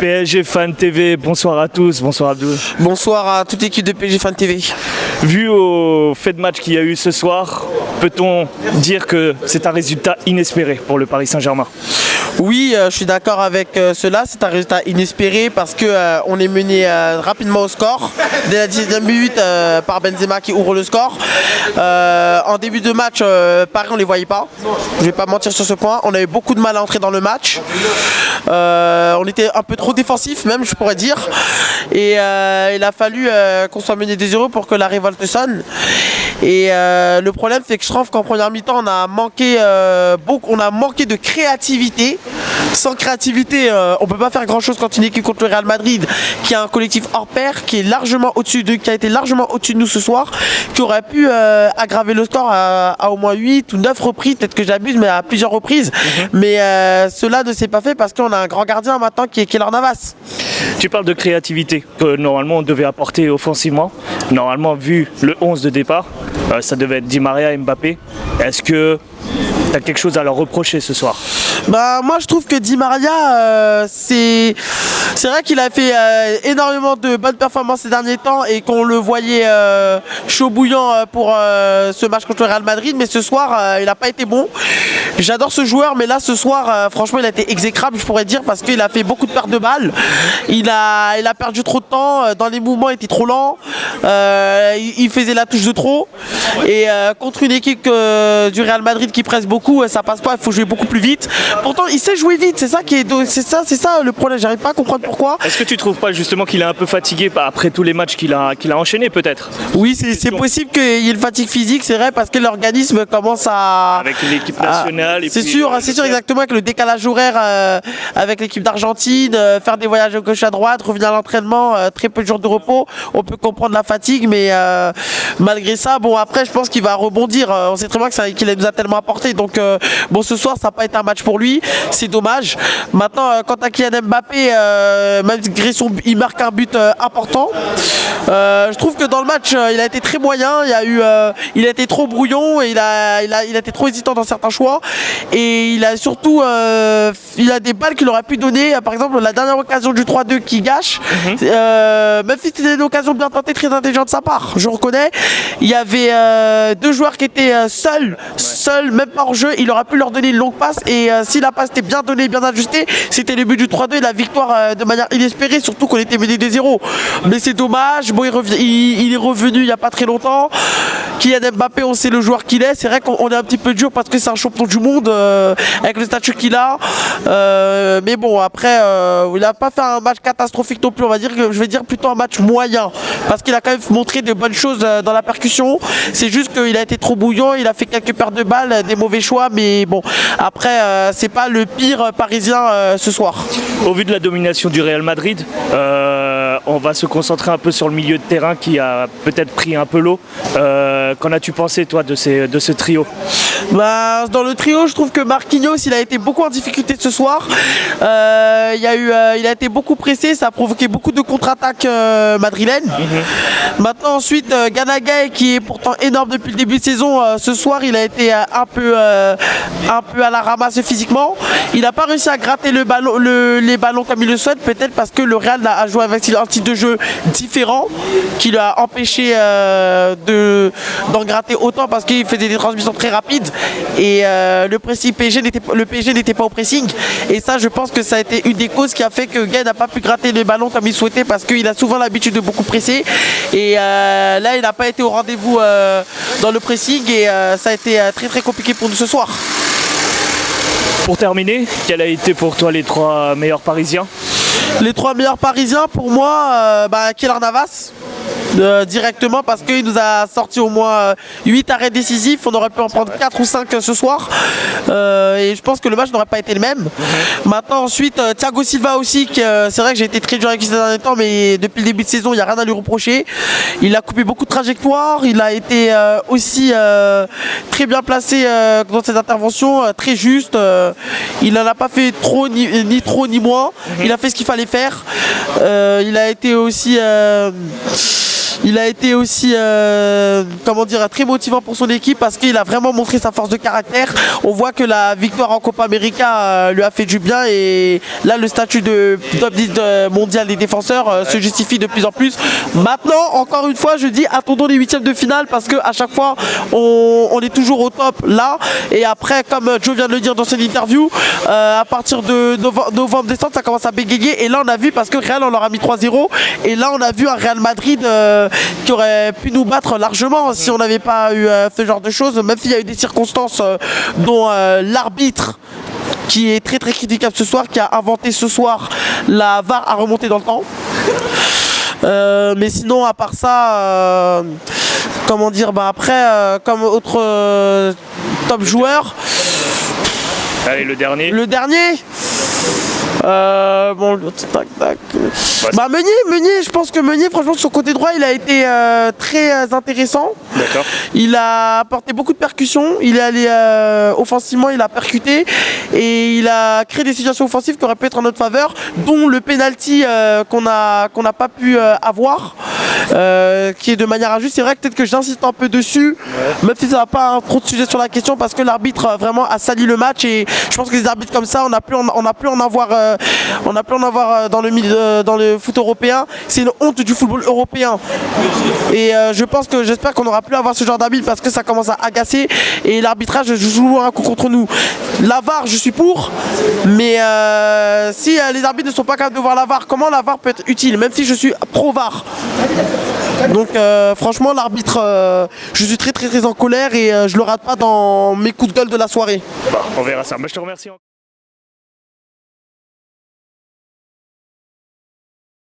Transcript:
PSG Fan TV, bonsoir à tous, bonsoir Abdou. Bonsoir à toute l'équipe de PSG Fan TV. Vu au fait de match qu'il y a eu ce soir, peut-on dire que c'est un résultat inespéré pour le Paris Saint-Germain? Oui, je suis d'accord avec cela. C'est un résultat inespéré parce que on est mené rapidement au score. Dès la 10e minute par Benzema qui ouvre le score. En début de match, Paris on les voyait pas. Je vais pas mentir sur ce point. On avait beaucoup de mal à entrer dans le match. On était un peu trop défensif même, je pourrais dire. Et il a fallu qu'on soit mené 2-0 pour que la révolte sonne. Et le problème c'est que je trouve qu'en première mi-temps on a manqué de créativité. Sans créativité, on peut pas faire grand chose quand une équipe contre le Real Madrid qui a un collectif hors pair, qui a été largement au-dessus de nous ce soir, qui aurait pu aggraver le score à au moins 8 ou 9 reprises, peut-être que j'abuse, mais à plusieurs reprises. Mais cela ne s'est pas fait parce qu'on a un grand gardien maintenant qui est Keylor Navas. Tu parles de créativité que normalement on devait apporter offensivement. Normalement, vu le 11 de départ, ça devait être Di Maria et Mbappé. Est-ce que tu as quelque chose à leur reprocher ce soir? Bah moi je trouve que Di Maria c'est vrai qu'il a fait énormément de bonnes performances ces derniers temps et qu'on le voyait chaud bouillant pour ce match contre le Real Madrid, mais ce soir il n'a pas été bon. J'adore ce joueur, mais là ce soir franchement il a été exécrable, je pourrais dire, parce qu'il a fait beaucoup de pertes de balles. Il a perdu trop de temps, dans les mouvements il était trop lent, il faisait la touche de trop, et contre une équipe du Real Madrid qui presse beaucoup, ça passe pas, il faut jouer beaucoup plus vite. Pourtant il sait jouer vite, c'est ça le problème, j'arrive pas à comprendre pourquoi. Est-ce que tu trouves pas justement qu'il est un peu fatigué après tous les matchs qu'il a enchaînés peut-être? Oui, c'est possible qu'il y ait une fatigue physique, c'est vrai, parce que l'organisme commence à... Avec l'équipe nationale. C'est sûr exactement, avec le décalage horaire avec l'équipe d'Argentine, faire des voyages de gauche à droite, revenir à l'entraînement, très peu de jours de repos, on peut comprendre la fatigue, mais malgré ça, bon après je pense qu'il va rebondir, on sait très bien qu'il nous a tellement apporté, donc bon ce soir ça n'a pas été un match pour lui, c'est dommage. Maintenant quant à Kylian Mbappé, malgré il marque un but important, je trouve que dans le match il a été très moyen, il a été trop brouillon et il a été trop hésitant dans certains choix, et il a surtout il a des balles qu'il aurait pu donner, par exemple la dernière occasion du 3-2 qui gâche, même si c'était une occasion bien tentée, très intelligente de sa part, je reconnais. Il y avait deux joueurs qui étaient seuls, même pas hors jeu, il aurait pu leur donner une longue passe, et si la passe était bien donnée, bien ajustée, c'était le but du 3-2 et la victoire de manière inespérée, surtout qu'on était mené 2-0. Mais c'est dommage, bon il est revenu il n'y a pas très longtemps. Kylian Mbappé, on sait le joueur qu'il est, c'est vrai qu'on est un petit peu dur parce que c'est un champion du monde avec le statut qu'il a, mais bon après il n'a pas fait un match catastrophique non plus, on va dire que je vais dire plutôt un match moyen, parce qu'il a quand même montré de bonnes choses dans la percussion. C'est juste qu'il a été trop bouillant, il a fait quelques pertes de balles, des mauvais choix, mais bon après c'est pas le pire parisien ce soir. Au vu de la domination du Real Madrid, on va se concentrer un peu sur le milieu de terrain qui a peut-être pris un peu l'eau. Qu'en as-tu pensé toi de ce trio? Bah, dans le trio, je trouve que Marquinhos il a été beaucoup en difficulté ce soir. Il a été beaucoup pressé, ça a provoqué beaucoup de contre-attaques madrilènes. Maintenant ensuite Gana Gueye, qui est pourtant énorme depuis le début de saison, ce soir il a été un peu à la ramasse physiquement. Il n'a pas réussi à gratter les ballons comme il le souhaite, peut-être parce que le Real a joué avec un type de jeu différent qui lui a empêché d'en gratter autant, parce qu'il faisait des transmissions très rapides et le PSG n'était pas au pressing, et ça je pense que ça a été une des causes qui a fait que Gueye n'a pas pu gratter les ballons comme il souhaitait, parce qu'il a souvent l'habitude de beaucoup presser, et là il n'a pas été au rendez-vous dans le pressing, et ça a été très très compliqué pour nous ce soir. Pour terminer, quels a été pour toi les trois meilleurs Parisiens? Les trois meilleurs Parisiens pour moi, Keylor Navas. Directement, parce qu'il nous a sorti au moins 8 arrêts décisifs, on aurait pu en prendre 4 ou 5 ce soir, et je pense que le match n'aurait pas été le même. Maintenant ensuite Thiago Silva aussi, c'est vrai que j'ai été très dur avec lui ces derniers temps, mais depuis le début de saison il n'y a rien à lui reprocher. Il a coupé beaucoup de trajectoires, il a été aussi très bien placé dans ses interventions, très juste, il n'en a pas fait trop ni trop ni moins, il a fait ce qu'il fallait faire. Il a été aussi Il a été aussi, comment dire, très motivant pour son équipe parce qu'il a vraiment montré sa force de caractère. On voit que la victoire en Copa América lui a fait du bien et là le statut de top 10 mondial des défenseurs se justifie de plus en plus. Maintenant, encore une fois, je dis attendons les huitièmes de finale parce qu'à chaque fois on est toujours au top là et après, comme Joe vient de le dire dans son interview, à partir de novembre-décembre ça commence à bégayer et là on a vu parce que Real on leur a mis 3-0 et là on a vu un Real Madrid qui aurait pu nous battre largement si on n'avait pas eu ce genre de choses, même s'il y a eu des circonstances dont l'arbitre qui est très très critiquable ce soir, qui a inventé ce soir la VAR à remonter dans le temps. Mais sinon à part ça, comment dire, bah après comme autre top joueur. Allez, le dernier. Le dernier bon, tac, tac. Bah Meunier, je pense que Meunier, franchement, sur son côté droit, il a été très intéressant. D'accord. Il a apporté beaucoup de percussions. Il est allé offensivement, il a percuté et il a créé des situations offensives qui auraient pu être en notre faveur, dont le penalty qu'on n'a pas pu avoir, qui est de manière injuste. C'est vrai que peut-être que j'insiste un peu dessus, même si ça n'a pas trop de sujet sur la question, parce que l'arbitre vraiment a sali le match et je pense que des arbitres comme ça, on n'a plus en avoir dans le foot européen. C'est une honte du football européen. Et j'espère qu'on n'aura plus à avoir ce genre d'arbitre parce que ça commence à agacer et l'arbitrage joue un coup contre nous. La VAR, je suis pour, mais si les arbitres ne sont pas capables de voir la VAR, comment la VAR peut être utile, même si je suis pro VAR. Donc franchement l'arbitre, je suis très très très en colère et je le rate pas dans mes coups de gueule de la soirée. Bah, on verra ça. Moi, je te remercie.